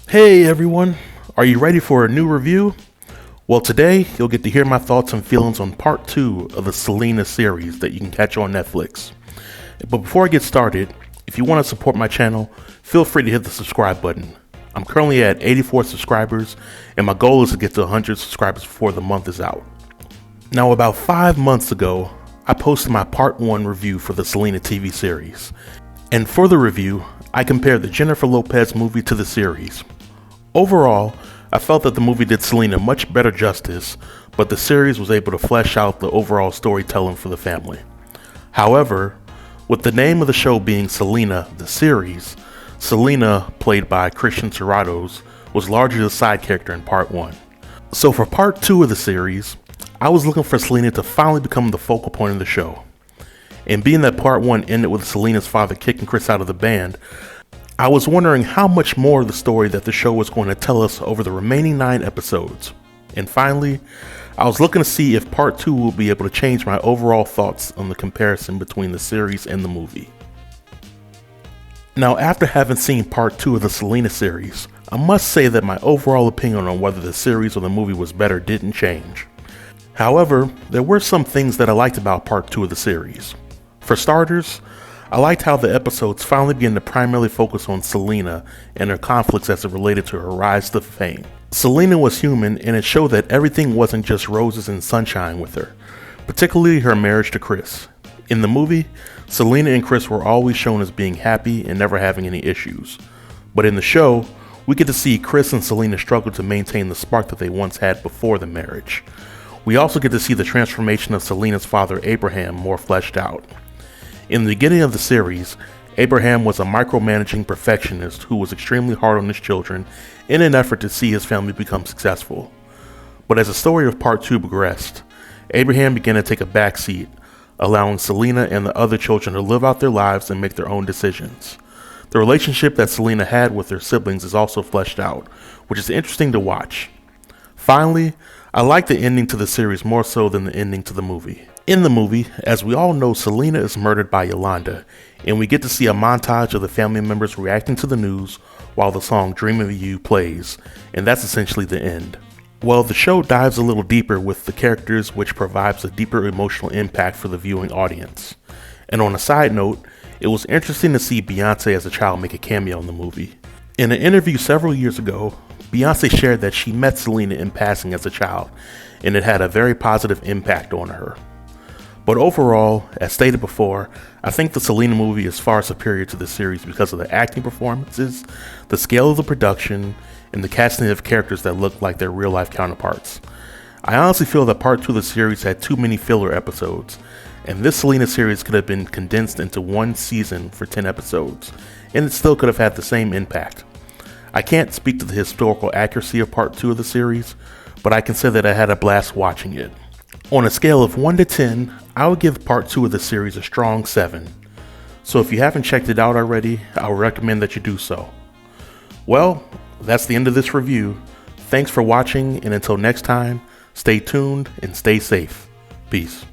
Hey everyone, are you ready for a new review? Well, today you'll get to hear my thoughts and feelings on part 2 of the Selena series that you can catch on Netflix. But before I get started, if you want to support my channel, feel free to hit the subscribe button. I'm currently at 84 subscribers, and my goal is to get to 100 subscribers before the month is out. Now, about 5 months ago, I posted my part 1 review for the Selena TV series. And for the review, I compared the Jennifer Lopez movie to the series. Overall, I felt that the movie did Selena much better justice, but the series was able to flesh out the overall storytelling for the family. However, with the name of the show being Selena, the series, Selena, played by Christian Serratos, was largely the side character in part 1. So for part 2 of the series, I was looking for Selena to finally become the focal point of the show. And being that part 1 ended with Selena's father kicking Chris out of the band, I was wondering how much more of the story that the show was going to tell us over the remaining 9 episodes. And finally, I was looking to see if part 2 will be able to change my overall thoughts on the comparison between the series and the movie. Now, after having seen part 2 of the Selena series, I must say that my overall opinion on whether the series or the movie was better didn't change. However, there were some things that I liked about part 2 of the series. For starters, I liked how the episodes finally began to primarily focus on Selena and her conflicts as it related to her rise to fame. Selena Was Human, and it showed that everything wasn't just roses and sunshine with her, particularly her marriage to Chris. In the movie, Selena and Chris were always shown as being happy and never having any issues. But in the show, we get to see Chris and Selena struggle to maintain the spark that they once had before the marriage. We also get to see the transformation of Selena's father Abraham more fleshed out. In the beginning of the series, Abraham was a micromanaging perfectionist who was extremely hard on his children in an effort to see his family become successful. But as the story of part 2 progressed, Abraham began to take a backseat, allowing Selena and the other children to live out their lives and make their own decisions. The relationship that Selena had with her siblings is also fleshed out, which is interesting to watch. Finally, I like the ending to the series more so than the ending to the movie. In the movie, as we all know, Selena is murdered by Yolanda, and we get to see a montage of the family members reacting to the news while the song Dream of You plays, and that's essentially the end. Well, the show dives a little deeper with the characters, which provides a deeper emotional impact for the viewing audience. And on a side note, it was interesting to see Beyonce as a child make a cameo in the movie. In an interview several years ago, Beyonce shared that she met Selena in passing as a child, and it had a very positive impact on her. But overall, as stated before, I think the Selena movie is far superior to the series because of the acting performances, the scale of the production, and the casting of characters that look like their real-life counterparts. I honestly feel that part 2 of the series had too many filler episodes, and this Selena series could have been condensed into one season for 10 episodes, and it still could have had the same impact. I can't speak to the historical accuracy of part 2 of the series, but I can say that I had a blast watching it. On a scale of 1 to 10, I would give part 2 of the series a strong 7. So if you haven't checked it out already, I would recommend that you do so. Well, that's the end of this review. Thanks for watching, and until next time, stay tuned and stay safe. Peace.